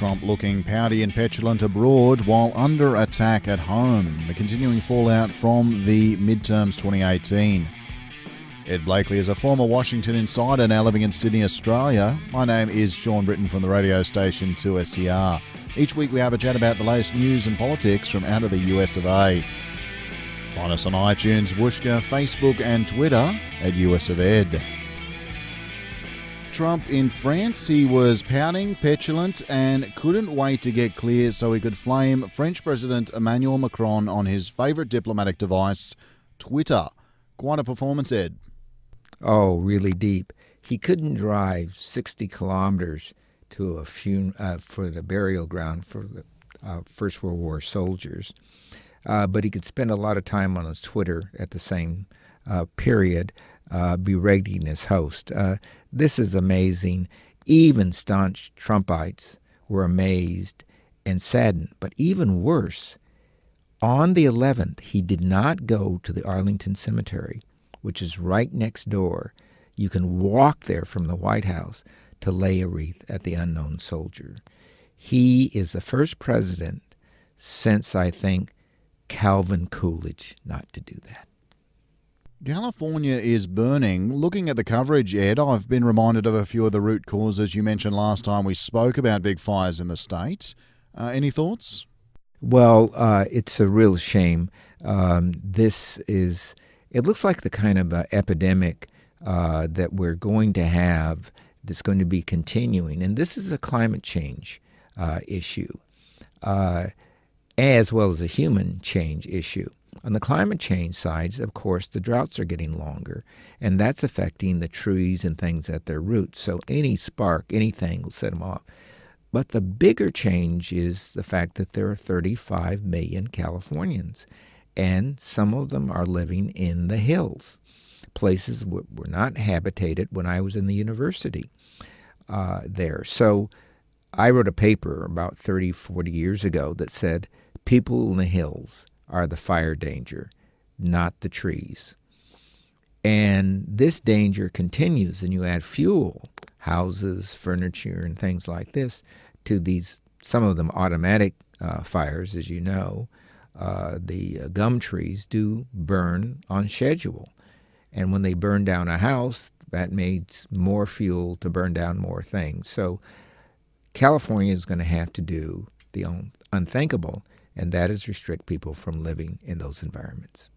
Trump looking pouty and petulant abroad while under attack at home. The continuing fallout from the Midterms 2018. Ed Blakely is a former Washington insider now living in Sydney, Australia. My name is Sean Britton from the radio station 2SCR. Each week we have a chat about the latest news and politics from out of the US of A. Find us on iTunes, Whooshka, Facebook and Twitter at US of Ed. Trump in France, he was pouting, petulant and couldn't wait to get clear so he could flame French President Emmanuel Macron on his favourite diplomatic device, Twitter. Quite a performance, Ed. Oh, really deep. He couldn't drive 60 kilometers to a for the burial ground for the First World War soldiers, but he could spend a lot of time on his Twitter at the same period, berating his host. This is amazing. Even staunch Trumpites were amazed and saddened. But even worse, on the 11th, he did not go to the Arlington Cemetery, which is right next door. You can walk there from the White House to lay a wreath at the unknown soldier. He is the first president since, I think, Calvin Coolidge not to do that. California is burning. Looking at the coverage, Ed, I've been reminded of a few of the root causes you mentioned last time we spoke about big fires in the state. Any thoughts? Well, it's a real shame. It looks like the kind of epidemic that we're going to have that's going to be continuing. And this is a climate change issue, as well as a human change issue. On the climate change sides, of course, the droughts are getting longer, and that's affecting the trees and things at their roots. So any spark, anything will set them off. But the bigger change is the fact that there are 35 million Californians, and some of them are living in the hills, places were not habitated when I was in the university there. So I wrote a paper about 30, 40 years ago that said people in the hills are the fire danger, not the trees. And this danger continues, and you add fuel, houses, furniture, and things like this to these, some of them automatic fires, as you know. The gum trees do burn on schedule. And when they burn down a house, that makes more fuel to burn down more things. So California is going to have to do the unthinkable, and that is restrict people from living in those environments.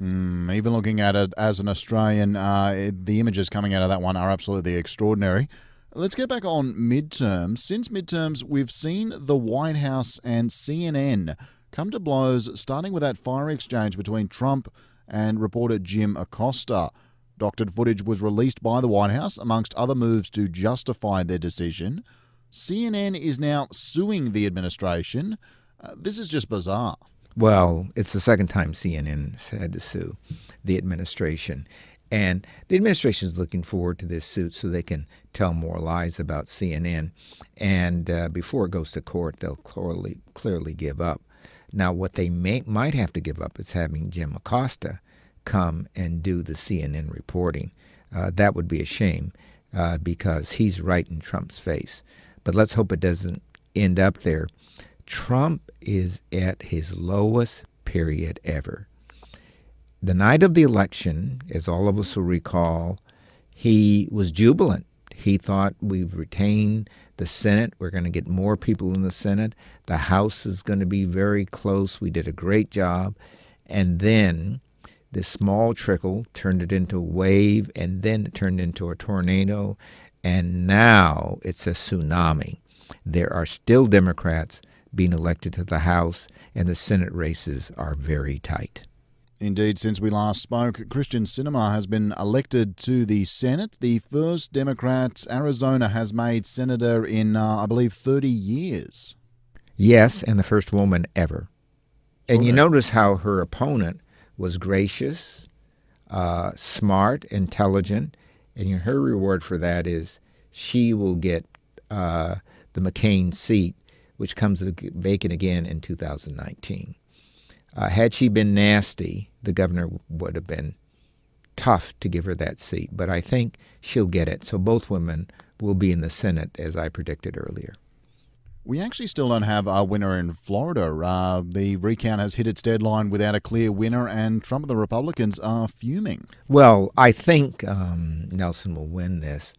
Even looking at it as an Australian, the images coming out of that one are absolutely extraordinary. Let's get back on midterms. Since midterms, we've seen the White House and CNN come to blows, starting with that fire exchange between Trump and reporter Jim Acosta. Doctored footage was released by the White House, amongst other moves to justify their decision. CNN is now suing the administration. This is just bizarre. Well, it's the second time CNN has had to sue the administration. And the administration is looking forward to this suit so they can tell more lies about CNN. And before it goes to court, they'll clearly give up. Now, what they might have to give up is having Jim Acosta come and do the CNN reporting. That would be a shame because he's right in Trump's face. But let's hope it doesn't end up there. Trump is at his lowest period ever. The night of the election, as all of us will recall, he was jubilant. He thought we've retained the Senate. We're going to get more people in the Senate. The House is going to be very close. We did a great job. And then this small trickle turned it into a wave, and then it turned into a tornado. And now it's a tsunami. There are still Democrats being elected to the House, and the Senate races are very tight. Indeed, since we last spoke, Christian Sinema has been elected to the Senate, the first Democrat Arizona has made senator in, I believe, 30 years. Yes, and the first woman ever. And you notice how her opponent was gracious, smart, intelligent, and her reward for that is she will get the McCain seat, which comes vacant again in 2019. Had she been nasty, the governor would have been tough to give her that seat, but I think she'll get it. So both women will be in the Senate, as I predicted earlier. We actually still don't have a winner in Florida. The recount has hit its deadline without a clear winner, and Trump and the Republicans are fuming. Well, I think Nelson will win this.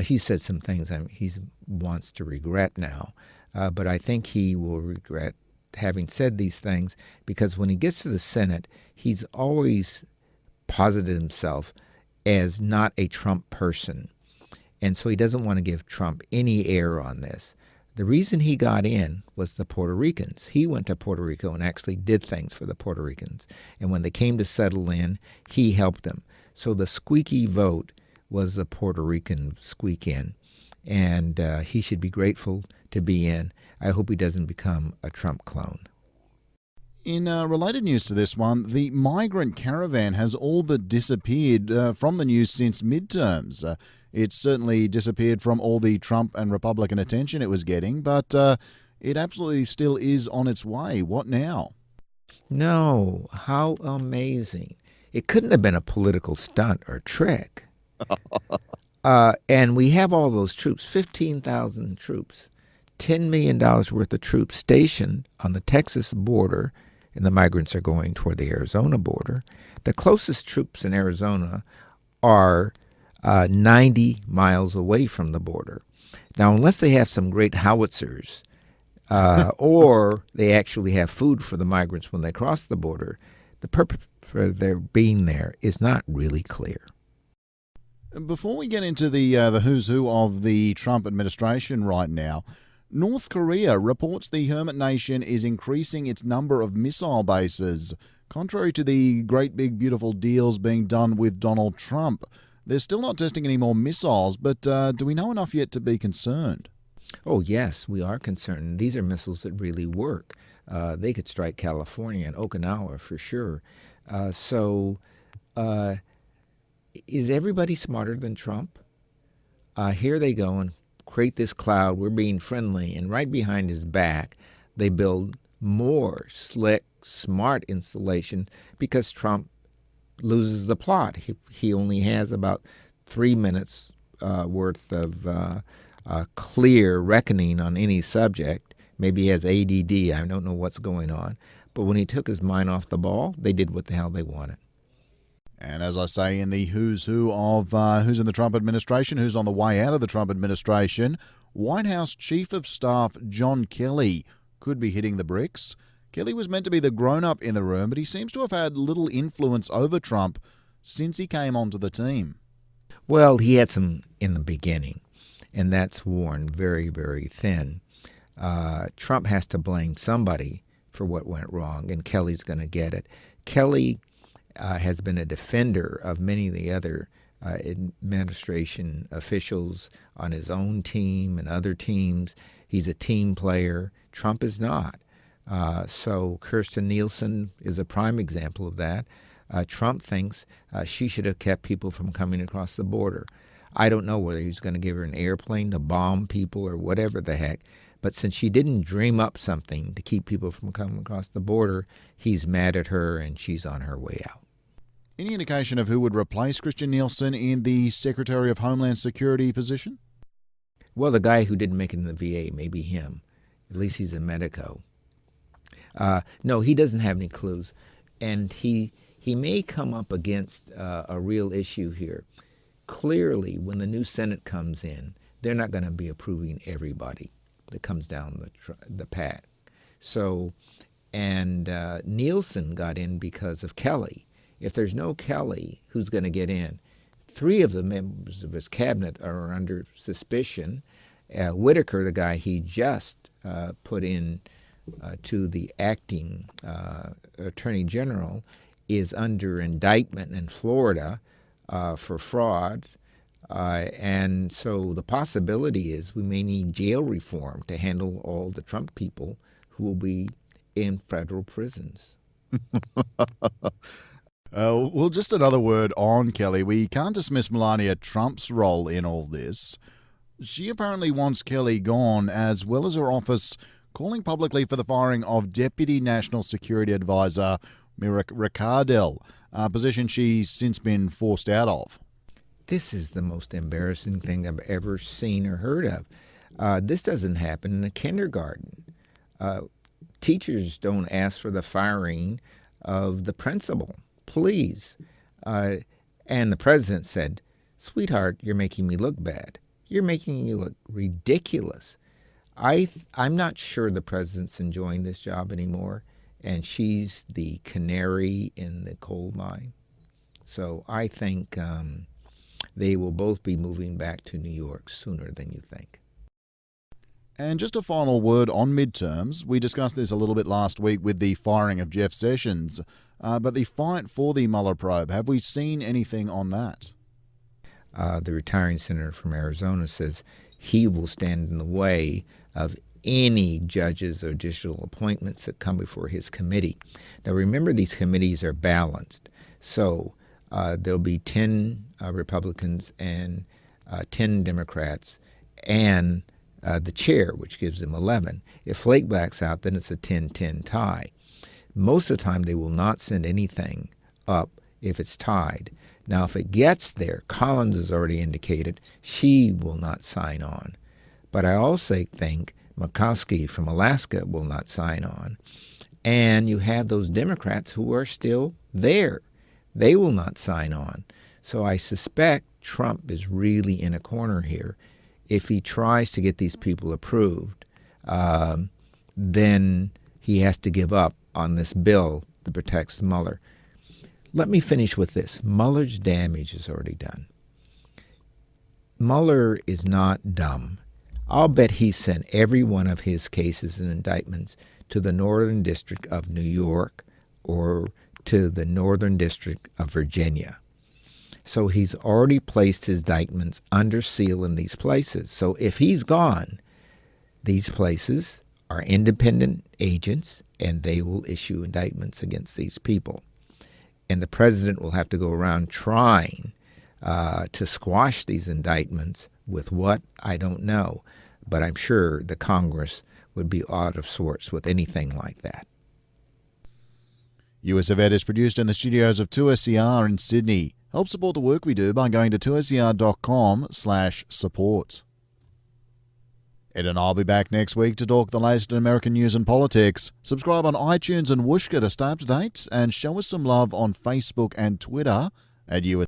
He said some things he wants to regret now, but I think he will regret having said these things because when he gets to the Senate, he's always posited himself as not a Trump person. And so he doesn't want to give Trump any air on this. The reason he got in was the Puerto Ricans. He went to Puerto Rico and actually did things for the Puerto Ricans. And when they came to settle in, he helped them. So the squeaky vote was the Puerto Rican squeak in. And he should be grateful to be in. I hope he doesn't become a Trump clone. In related news to this one, the Migrant Caravan has all but disappeared from the news since midterms. It's certainly disappeared from all the Trump and Republican attention it was getting, but it absolutely still is on its way. What now? No, how amazing. It couldn't have been a political stunt or trick. And we have all those troops, 15,000 troops, $10 million worth of troops stationed on the Texas border, and the migrants are going toward the Arizona border. The closest troops in Arizona are 90 miles away from the border. Now, unless they have some great howitzers or they actually have food for the migrants when they cross the border, the purpose for their being there is not really clear. Before we get into the who's who of the Trump administration right now, North Korea reports the Hermit Nation is increasing its number of missile bases, contrary to the great big beautiful deals being done with Donald Trump. They're still not testing any more missiles, but do we know enough yet to be concerned? Oh, yes, we are concerned. These are missiles that really work. They could strike California and Okinawa for sure. Is everybody smarter than Trump? Here they go and create this cloud. We're being friendly. And right behind his back, they build more slick, smart installation because Trump loses the plot. He only has about 3 minutes worth of clear reckoning on any subject. Maybe he has ADD. I don't know what's going on. But when he took his mind off the ball, they did what the hell they wanted. And as I say, in the who's who of who's in the Trump administration, who's on the way out of the Trump administration, White House Chief of Staff John Kelly could be hitting the bricks. Kelly was meant to be the grown-up in the room, but he seems to have had little influence over Trump since he came onto the team. Well, he had some in the beginning, and that's worn very, very thin. Trump has to blame somebody for what went wrong, and Kelly's going to get it. Kelly has been a defender of many of the other administration officials on his own team and other teams. He's a team player. Trump is not. So Kirstjen Nielsen is a prime example of that. Trump thinks she should have kept people from coming across the border. I don't know whether he's going to give her an airplane to bomb people or whatever the heck. But since she didn't dream up something to keep people from coming across the border, he's mad at her and she's on her way out. Any indication of who would replace Kirstjen Nielsen in the Secretary of Homeland Security position? Well, the guy who didn't make it in the VA, maybe him. At least he's a medico. No, he doesn't have any clues. And he may come up against a real issue here. Clearly, when the new Senate comes in, they're not going to be approving everybody that comes down the path. So, and Nielsen got in because of Kelly. If there's no Kelly, who's going to get in? 3 of the members of his cabinet are under suspicion. Whitaker, the guy he just put in to the acting attorney general, is under indictment in Florida for fraud. And so the possibility is we may need jail reform to handle all the Trump people who will be in federal prisons. Well, just another word on Kelly. We can't dismiss Melania Trump's role in all this. She apparently wants Kelly gone, as well as her office calling publicly for the firing of Deputy National Security Advisor Mira Ricardel, a position she's since been forced out of. This is the most embarrassing thing I've ever seen or heard of. This doesn't happen in a kindergarten. Uh, Teachers don't ask for the firing of the principal. Please. Uh, and the president said, "Sweetheart, you're making me look bad. You're making me look ridiculous." I'm not sure the president's enjoying this job anymore, and she's the canary in the coal mine. So I think they will both be moving back to New York sooner than you think. And just a final word on midterms. We discussed this a little bit last week with the firing of Jeff Sessions, but the fight for the Mueller probe, have we seen anything on that? The retiring senator from Arizona says he will stand in the way of any judges or judicial appointments that come before his committee. Now remember, these committees are balanced. So there'll be 10 Republicans and 10 Democrats and the chair, which gives him 11. If Flake backs out, then it's a 10-10 tie. Most of the time, they will not send anything up if it's tied. Now, if it gets there, Collins has already indicated she will not sign on. But I also think Murkowski from Alaska will not sign on. And you have those Democrats who are still there. They will not sign on. So I suspect Trump is really in a corner here. If he tries to get these people approved, then he has to give up on this bill that protects Mueller. Let me finish with this. Mueller's damage is already done. Mueller is not dumb. I'll bet he sent every one of his cases and indictments to the Northern District of New York or to the Northern District of Virginia. So he's already placed his indictments under seal in these places. So if he's gone, these places are independent agents and they will issue indictments against these people. And the president will have to go around trying to squash these indictments with what? I don't know. But I'm sure the Congress would be out of sorts with anything like that. US of Ed is produced in the studios of 2SCR in Sydney. Help support the work we do by going to 2scr.com/support. Ed and I'll be back next week to talk the latest in American news and politics. Subscribe on iTunes and Whooshka to stay up to date, and show us some love on Facebook and Twitter at US.